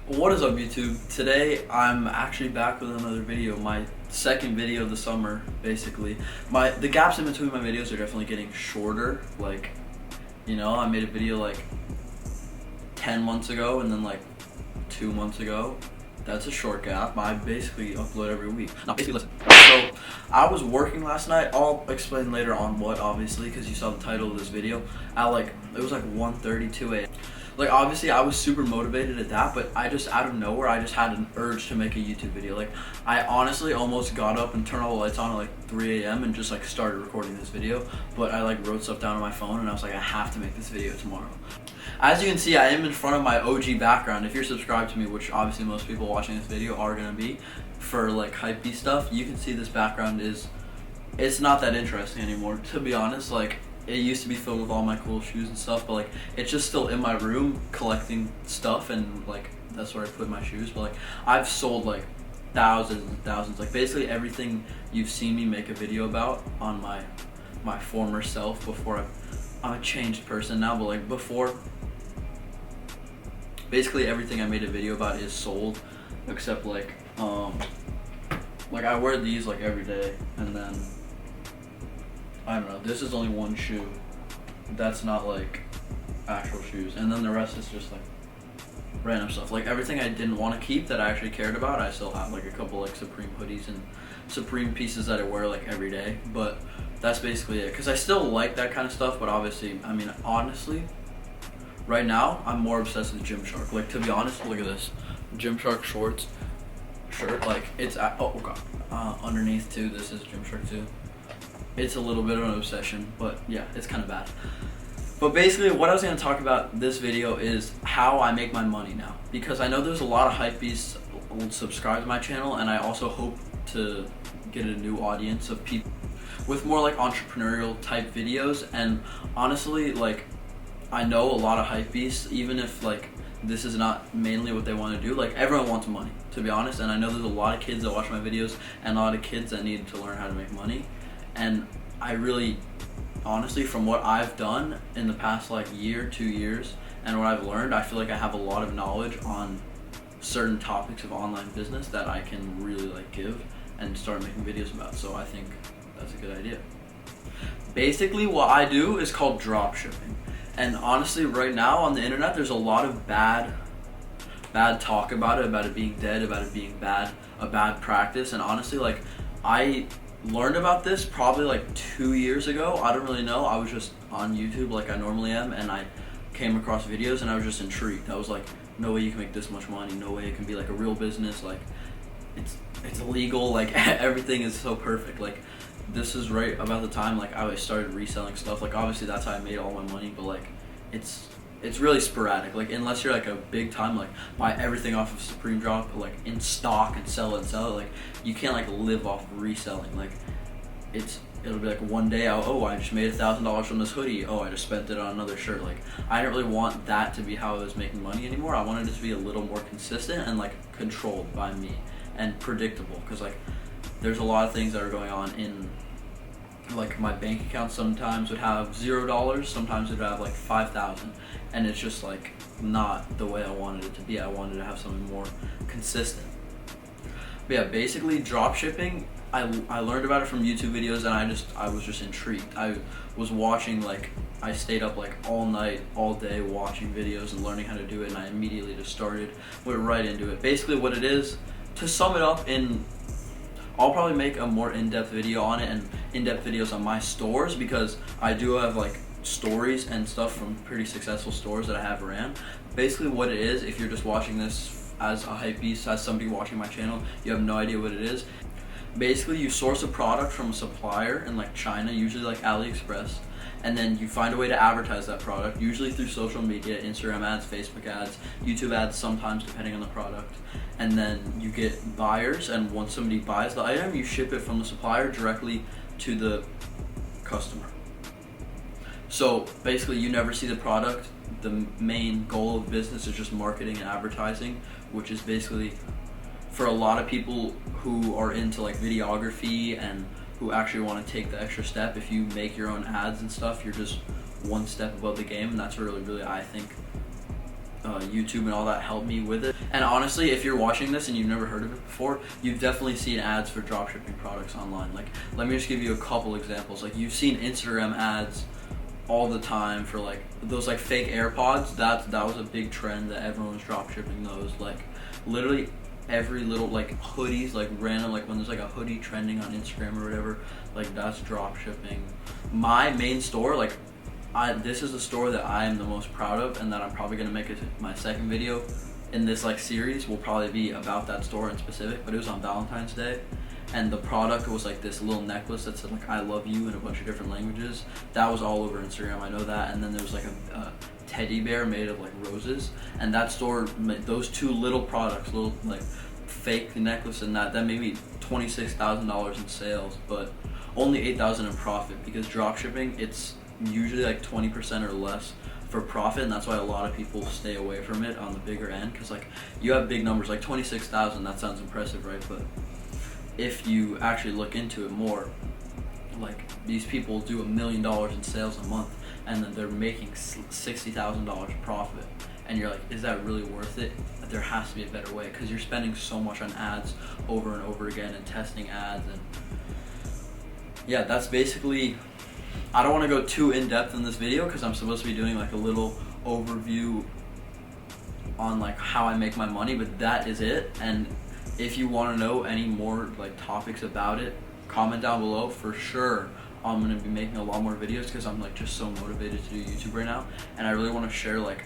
What is up, YouTube? Today I'm actually back with another video, my second video of the summer, basically. The gaps in between my videos are definitely getting shorter. Like, I made a video like 10 months ago and then like 2 months ago. That's a short gap. I basically upload every week. Now, basically, listen. So, I was working last night. I'll explain later on what, obviously, because you saw the title of this video. It was like 1:32 a.m. Like, obviously, I was super motivated at that, but I just, out of nowhere, I just had an urge to make a YouTube video. Like, I honestly almost got up and turned all the lights on at like 3 a.m. and just like started recording this video, but I like wrote stuff down on my phone and I was like, I have to make this video tomorrow. As you can see, I am in front of my OG background. If you're subscribed to me, which obviously most people watching this video are gonna be, for like hypebeast stuff, you can see this background it's not that interesting anymore, to be honest. Like, it used to be filled with all my cool shoes and stuff, but like it's just still in my room collecting stuff, and like that's where I put my shoes. But like I've sold like thousands and thousands, like basically everything you've seen me make a video about on my former self before I'm a changed person now, but like before, basically everything I made a video about is sold, except like I wear these like every day, and then I don't know, this is only one shoe. That's not like actual shoes. And then the rest is just like random stuff. Like everything I didn't want to keep that I actually cared about, I still have like a couple like Supreme hoodies and Supreme pieces that I wear like every day. But that's basically it. Because I still like that kind of stuff, but obviously, I mean, honestly, right now, I'm more obsessed with Gymshark. Like, to be honest, look at this. Gymshark shorts shirt. Like, it's, oh god. Underneath too, this is Gymshark too. It's a little bit of an obsession, but yeah, it's kind of bad. But basically, what I was going to talk about this video is how I make my money now. Because I know there's a lot of hypebeasts who subscribe to my channel, and I also hope to get a new audience of people with more like entrepreneurial type videos. And honestly, like, I know a lot of hypebeasts, even if like this is not mainly what they want to do, like everyone wants money, to be honest. And I know there's a lot of kids that watch my videos and a lot of kids that need to learn how to make money. And I really, honestly, from what I've done in the past like year, 2 years, and what I've learned, I feel like I have a lot of knowledge on certain topics of online business that I can really like give and start making videos about. So I think that's a good idea. Basically, what I do is called drop shipping. And honestly, right now on the internet, there's a lot of bad talk about it being dead, about it being a bad practice. And honestly, like, I learned about this probably like 2 years ago. I don't really know. I was just on YouTube like I normally am, and I came across videos and I was just intrigued. I was like, no way you can make this much money. No way it can be like a real business. Like, it's illegal. Like, everything is so perfect. Like, this is right about the time like I started reselling stuff. Like, obviously that's how I made all my money, but like it's really sporadic. Like, unless you're like a big time, like buy everything off of Supreme Drop, like in stock and sell it, like you can't like live off of reselling. Like, it'll be like one day, I just made $1,000 from this hoodie. Oh, I just spent it on another shirt. Like, I didn't really want that to be how I was making money anymore. I wanted it to be a little more consistent and like controlled by me and predictable. Because like there's a lot of things that are going on in like my bank account. Sometimes would have $0, sometimes it would have like 5,000, and it's just like not the way I wanted it to be. I wanted to have something more consistent. But yeah, basically drop shipping, I learned about it from YouTube videos, and I was just intrigued. I was watching, like, I stayed up like all night, all day watching videos and learning how to do it, and I immediately just went right into it. Basically what it is, to sum it up, I'll probably make a more in-depth video on it, and in-depth videos on my stores, because I do have like stories and stuff from pretty successful stores that I have ran. Basically what it is, if you're just watching this as a hypebeast, as somebody watching my channel, you have no idea what it is. Basically, you source a product from a supplier in like China, usually like AliExpress, and then you find a way to advertise that product, usually through social media, Instagram ads, Facebook ads, YouTube ads sometimes, depending on the product. And then you get buyers, and once somebody buys the item, you ship it from the supplier directly to the customer. So basically, you never see the product. The main goal of business is just marketing and advertising, which is basically, for a lot of people who are into like videography and who actually want to take the extra step, if you make your own ads and stuff, you're just one step above the game, and that's really, I think, YouTube and all that helped me with it. And honestly, if you're watching this and you've never heard of it before, you've definitely seen ads for dropshipping products online. Like, let me just give you a couple examples. Like, you've seen Instagram ads all the time for like those like fake AirPods. That was a big trend that everyone was dropshipping those. Like, literally every little like hoodies, like random, like when there's like a hoodie trending on Instagram or whatever, like that's dropshipping. My main store, like this is the store that I am the most proud of, and that I'm probably gonna make it my second video in this like series will probably be about that store in specific. But it was on Valentine's Day, and the product was like this little necklace that said like I love you in a bunch of different languages. That was all over Instagram, I know that. And then there was like a teddy bear made of like roses, and that store, those two little products, little like fake necklace and that made me $26,000 in sales, but only $8,000 in profit, because dropshipping, it's usually like 20% or less for profit, and that's why a lot of people stay away from it on the bigger end, because like you have big numbers like 26,000, that sounds impressive, right? But if you actually look into it more, like these people do $1 million in sales a month, and then they're making $60,000 profit, and you're like, is that really worth it? There has to be a better way, because you're spending so much on ads over and over again and testing ads. And yeah, that's basically, I don't want to go too in depth in this video because I'm supposed to be doing like a little overview on like how I make my money, but that is it. And if you want to know any more like topics about it, comment down below. For sure I'm going to be making a lot more videos, because I'm like just so motivated to do YouTube right now, and I really want to share like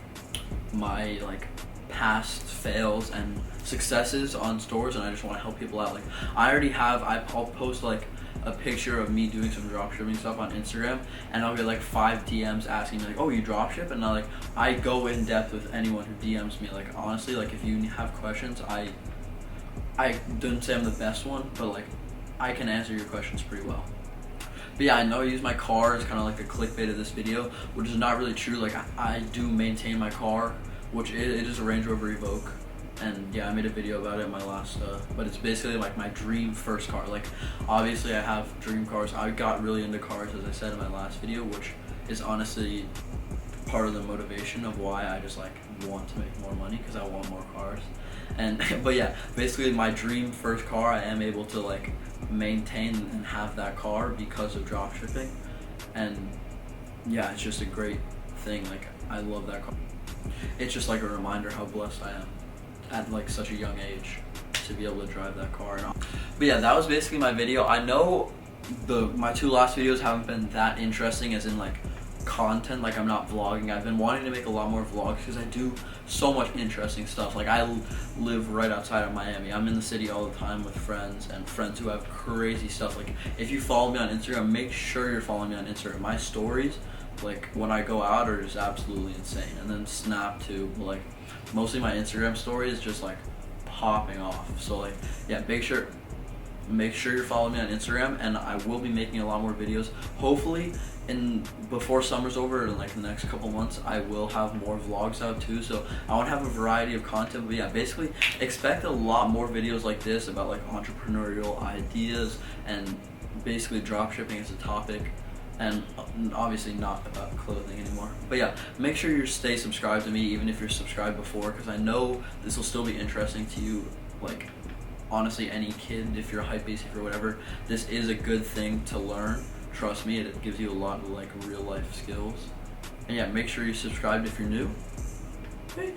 my like past fails and successes on stores, and I just want to help people out. Like I'll post like a picture of me doing some dropshipping stuff on Instagram, and I'll get like 5 DMs asking me like, oh, you dropship? And I go in depth with anyone who DMs me. Like, honestly, like if you have questions, I don't say I'm the best one, but like I can answer your questions pretty well. But yeah, I know I use my car as kind of like the clickbait of this video, which is not really true. Like I do maintain my car, which it is a Range Rover Evoque. And yeah, I made a video about it in my last, but it's basically like my dream first car. Like, obviously I have dream cars. I got really into cars, as I said in my last video, which is honestly part of the motivation of why I just like want to make more money, because I want more cars. And but yeah, basically my dream first car, I am able to like maintain and have that car because of dropshipping. And yeah, it's just a great thing. Like, I love that car. It's just like a reminder how blessed I am at like such a young age to be able to drive that car. But yeah, that was basically my video. I know my 2 last videos haven't been that interesting as in like content, like I'm not vlogging. I've been wanting to make a lot more vlogs because I do so much interesting stuff. Like, I live right outside of Miami. I'm in the city all the time with friends, and friends who have crazy stuff. Like, if you follow me on Instagram, make sure you're following me on Instagram. My stories, like when I go out, are just absolutely insane. And then Snap too, but like mostly my Instagram story is just like popping off. So like, yeah, make sure you're following me on Instagram, and I will be making a lot more videos. Hopefully before summer's over, in like the next couple months, I will have more vlogs out too. So I want to have a variety of content. But yeah, basically expect a lot more videos like this about like entrepreneurial ideas and basically dropshipping as a topic. And obviously not about clothing anymore. But yeah, make sure you stay subscribed to me, even if you're subscribed before, because I know this will still be interesting to you. Like, honestly, any kid, if you're a hypebeast, if you're whatever, this is a good thing to learn. Trust me, it gives you a lot of like real life skills. And yeah, make sure you're subscribed if you're new. Peace.